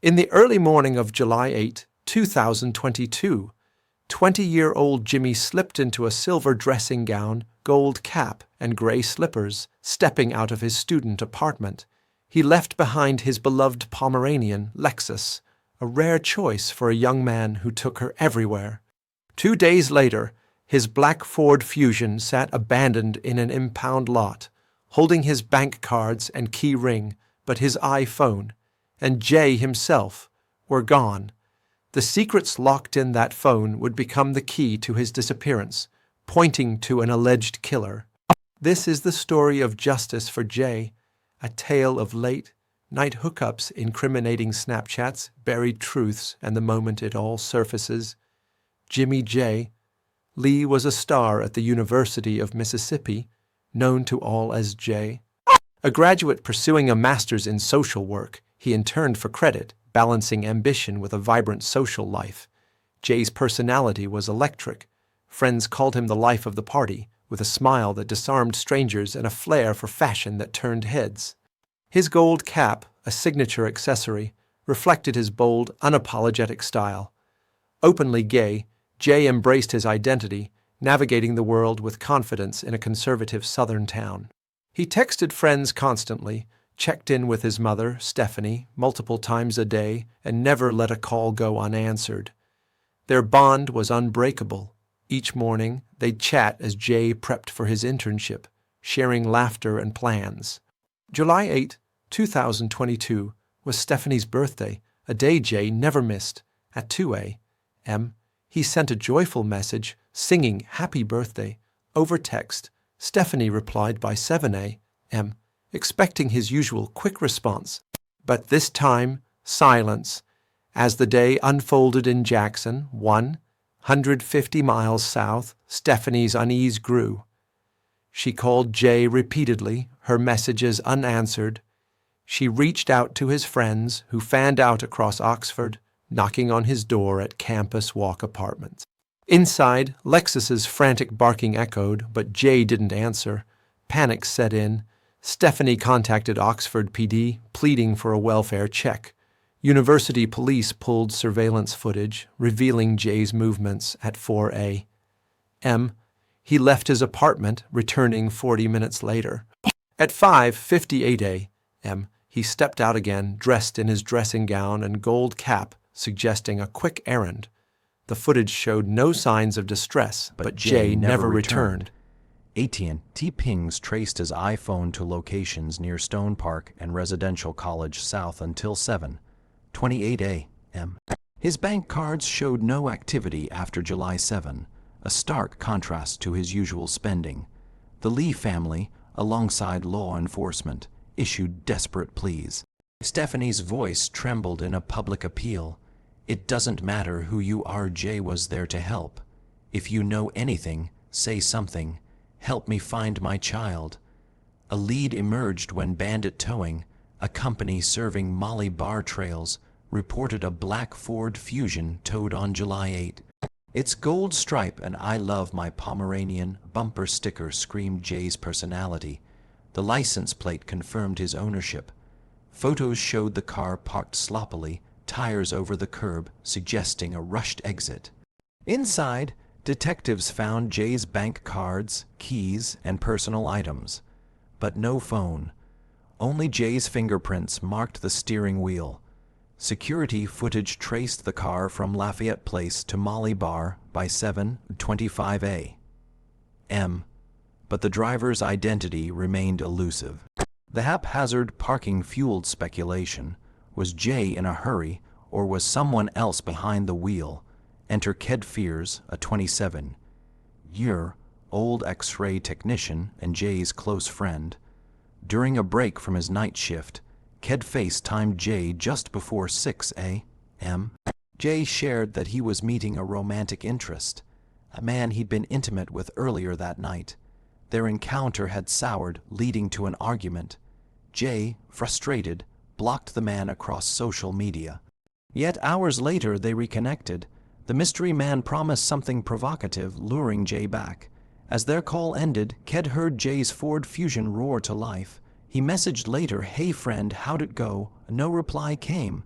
In the early morning of July 8, 2022, 20-year-old Jimmy slipped into a silver dressing gown, gold cap, and gray slippers, stepping out of his student apartment. He left behind his beloved Pomeranian, Lexus, a rare choice for a young man who took her everywhere. 2 days later, his black Ford Fusion sat abandoned in an impound lot, holding his bank cards and key ring, but his iPhone, and Jay himself, were gone. The secrets locked in that phone would become the key to his disappearance, pointing to an alleged killer. This is the story of justice for Jay, a tale of late-night hookups, incriminating Snapchats, buried truths, and the moment it all surfaces. Jimmy J. Lee was a star at the University of Mississippi, known to all as Jay. A graduate pursuing a master's in social work, he interned for credit, balancing ambition with a vibrant social life. Jay's personality was electric. Friends called him the life of the party, with a smile that disarmed strangers and a flair for fashion that turned heads. His gold cap, a signature accessory, reflected his bold, unapologetic style. Openly gay, Jay embraced his identity, navigating the world with confidence in a conservative southern town. He texted friends constantly, checked in with his mother, Stephanie, multiple times a day, and never let a call go unanswered. Their bond was unbreakable. Each morning, they'd chat as Jay prepped for his internship, sharing laughter and plans. July 8, 2022, was Stephanie's birthday, a day Jay never missed. At 2 a.m., he sent a joyful message, singing "Happy Birthday" over text. Stephanie replied by 7 a.m., expecting his usual quick response. But this time, silence. As the day unfolded in Jackson, 150 miles south, Stephanie's unease grew. She called Jay repeatedly, her messages unanswered. She reached out to his friends, who fanned out across Oxford, knocking on his door at Campus Walk Apartments. Inside, Lexus's frantic barking echoed, but Jay didn't answer. Panic set in. Stephanie contacted Oxford PD, pleading for a welfare check. University police pulled surveillance footage, revealing Jay's movements at 4 a.m. He left his apartment, returning 40 minutes later. At 5:58 a.m., he stepped out again, dressed in his dressing gown and gold cap, suggesting a quick errand. The footage showed no signs of distress, but Jay never returned. AT&T pings traced his iPhone to locations near Stone Park and Residential College South until 7:28 a.m. His bank cards showed no activity after July 7, a stark contrast to his usual spending. The Lee family, alongside law enforcement, issued desperate pleas. Stephanie's voice trembled in a public appeal. "It doesn't matter who you are, Jay was there to help. If you know anything, say something. Help me find my child." A lead emerged when Bandit Towing, a company serving Molly bar trails, reported a black Ford Fusion towed on July 8. Its gold stripe and "I love my Pomeranian" bumper sticker screamed Jay's personality. The license plate confirmed his ownership. Photos showed the car parked sloppily, tires over the curb, suggesting a rushed exit. Inside, detectives found Jay's bank cards, keys, and personal items. But no phone. Only Jay's fingerprints marked the steering wheel. Security footage traced the car from Lafayette Place to Molly Bar by 7:25 a.m., but the driver's identity remained elusive. The haphazard parking fueled speculation. Was Jay in a hurry, or was someone else behind the wheel? Enter Ked Fears, a 27-year-old X-ray technician and Jay's close friend. During a break from his night shift, Ked FaceTimed Jay just before 6 a.m. Jay shared that he was meeting a romantic interest, a man he'd been intimate with earlier that night. Their encounter had soured, leading to an argument. Jay, frustrated, blocked the man across social media. Yet hours later they reconnected. The mystery man promised something provocative, luring Jay back. As their call ended, Ked heard Jay's Ford Fusion roar to life. He messaged later, "Hey friend, how'd it go?" No reply came.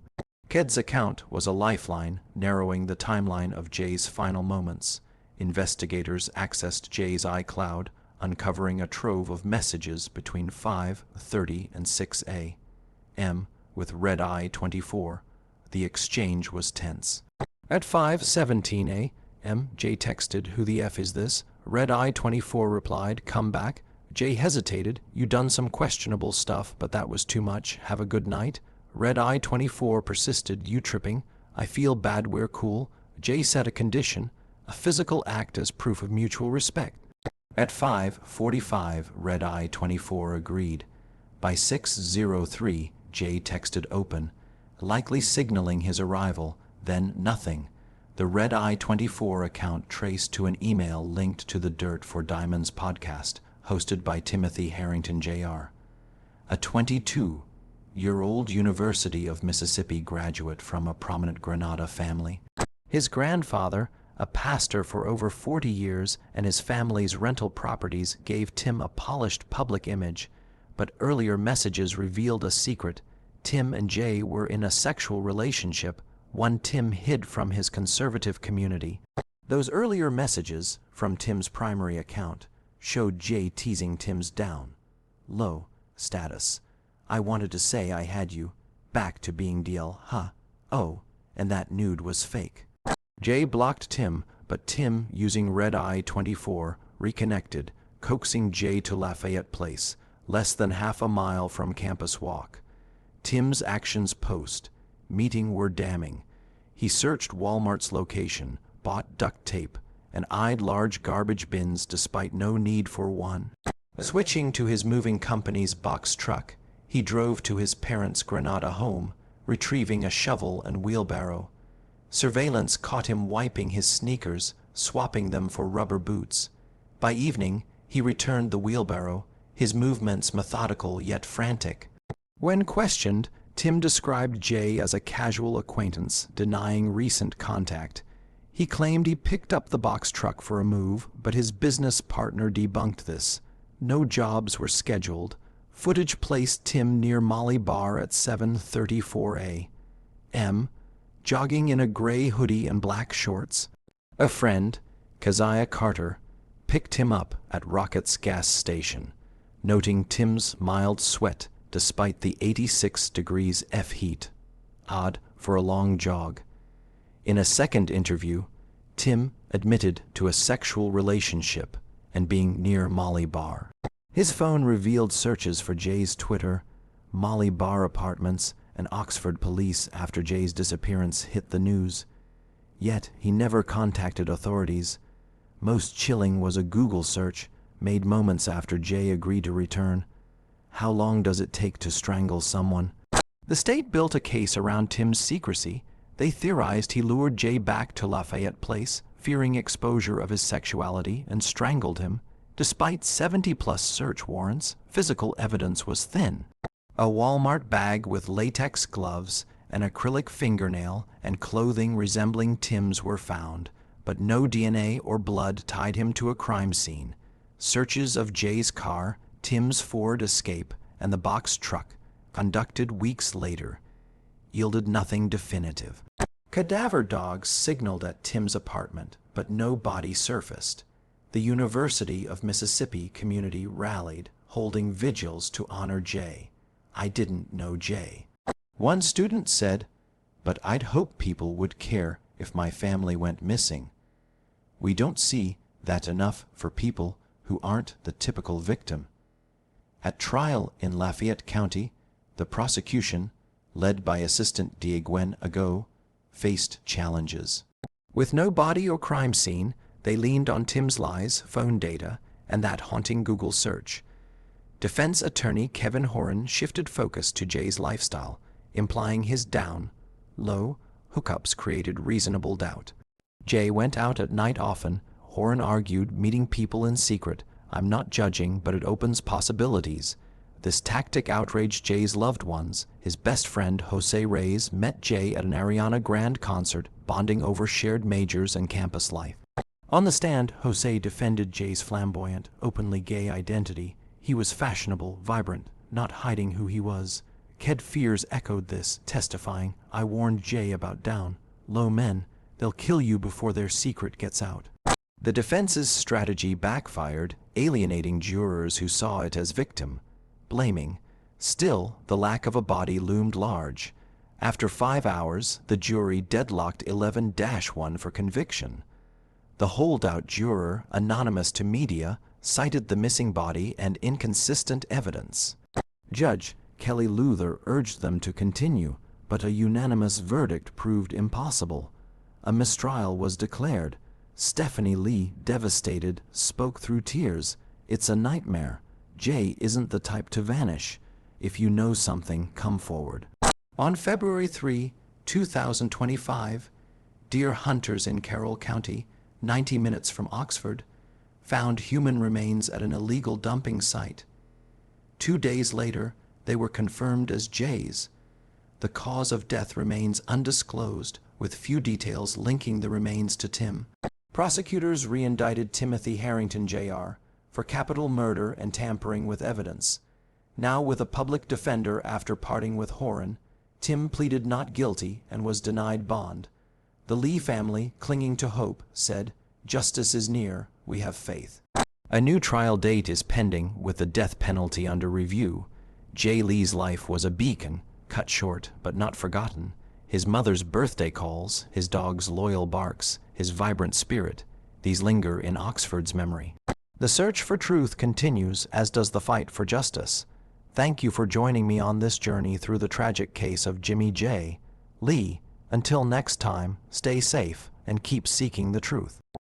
Ked's account was a lifeline, narrowing the timeline of Jay's final moments. Investigators accessed Jay's iCloud, uncovering a trove of messages between 5:30 and 6 a.m. with Red Eye 24. The exchange was tense. At 5:17 a.m., Jay texted, "Who the F is this?" Red Eye 24 replied, "Come back." Jay hesitated. "You done some questionable stuff, but that was too much. Have a good night." Red Eye 24 persisted, "You tripping? I feel bad, we're cool." Jay set a condition, a physical act as proof of mutual respect. At 5:45, Red Eye 24 agreed. By 6:03, Jay texted open, likely signaling his arrival, then nothing. The Red Eye 24 account traced to an email linked to the Dirt for Diamonds podcast, hosted by Timothy Harrington Jr., a 22-year-old University of Mississippi graduate from a prominent Granada family. His grandfather, a pastor for over 40 years, and his family's rental properties gave Tim a polished public image, but earlier messages revealed a secret. Tim and Jay were in a sexual relationship, one Tim hid from his conservative community. Those earlier messages, from Tim's primary account, showed Jay teasing Tim's low status. "I wanted to say I had you, back to being DL, huh? Oh, and that nude was fake." Jay blocked Tim, but Tim, using Red Eye 24, reconnected, coaxing Jay to Lafayette Place, less than half a mile from Campus Walk. Tim's actions post-meeting were damning. He searched Walmart's location, bought duct tape, and eyed large garbage bins despite no need for one. Switching to his moving company's box truck, he drove to his parents' Granada home, retrieving a shovel and wheelbarrow. Surveillance caught him wiping his sneakers, swapping them for rubber boots. By evening, he returned the wheelbarrow, his movements methodical yet frantic. When questioned, Tim described Jay as a casual acquaintance, denying recent contact. He claimed he picked up the box truck for a move, but his business partner debunked this. No jobs were scheduled. Footage placed Tim near Molly Bar at 7:34 a.m., jogging in a gray hoodie and black shorts. A friend, Keziah Carter, picked him up at Rocket's gas station, noting Tim's mild sweat despite the 86 degrees F heat, odd for a long jog. In a second interview, Tim admitted to a sexual relationship and being near Molly Bar. His phone revealed searches for Jay's Twitter, Molly Bar apartments, and Oxford police after Jay's disappearance hit the news. Yet he never contacted authorities. Most chilling was a Google search made moments after Jay agreed to return. How long does it take to strangle someone? The state built a case around Tim's secrecy. They theorized he lured Jay back to Lafayette Place, fearing exposure of his sexuality, and strangled him. Despite 70-plus search warrants, physical evidence was thin. A Walmart bag with latex gloves, an acrylic fingernail, and clothing resembling Tim's were found, but no DNA or blood tied him to a crime scene. Searches of Jay's car, Tim's Ford Escape, and the box truck, conducted weeks later, yielded nothing definitive. Cadaver dogs signaled at Tim's apartment, but no body surfaced. The University of Mississippi community rallied, holding vigils to honor Jay. "I didn't know Jay." One student said, "But I'd hope people would care if my family went missing. We don't see that enough for people who aren't the typical victim." At trial in Lafayette County, the prosecution, led by Assistant Diegwen Ago, faced challenges. With no body or crime scene, they leaned on Tim's lies, phone data, and that haunting Google search. Defense attorney Kevin Horan shifted focus to Jay's lifestyle, implying his low hookups created reasonable doubt. Jay went out at night often. Horan argued, meeting people in secret. "I'm not judging, but it opens possibilities." This tactic outraged Jay's loved ones. His best friend, Jose Reyes, met Jay at an Ariana Grande concert, bonding over shared majors and campus life. On the stand, Jose defended Jay's flamboyant, openly gay identity. He was fashionable, vibrant, not hiding who he was. Ked Fears echoed this, testifying, "I warned Jay about down low men. They'll kill you before their secret gets out." The defense's strategy backfired, alienating jurors who saw it as victim blaming. Still, the lack of a body loomed large. After 5 hours, the jury deadlocked 11-1 for conviction. The holdout juror, anonymous to media, cited the missing body and inconsistent evidence. Judge Kelly Luther urged them to continue, but a unanimous verdict proved impossible. A mistrial was declared. Stephanie Lee, devastated, spoke through tears. "It's a nightmare. Jay isn't the type to vanish. If you know something, come forward." On February 3, 2025, deer hunters in Carroll County, 90 minutes from Oxford, found human remains at an illegal dumping site. 2 days later, they were confirmed as Jay's. The cause of death remains undisclosed, with few details linking the remains to Tim. Prosecutors re-indicted Timothy Harrington Jr. for capital murder and tampering with evidence. Now with a public defender after parting with Horan, Tim pleaded not guilty and was denied bond. The Lee family, clinging to hope, said, "Justice is near, we have faith." A new trial date is pending with the death penalty under review. Jay Lee's life was a beacon, cut short but not forgotten. His mother's birthday calls, his dog's loyal barks, his vibrant spirit, these linger in Oxford's memory. The search for truth continues, as does the fight for justice. Thank you for joining me on this journey through the tragic case of Jimmy J. Lee. Until next time, stay safe and keep seeking the truth.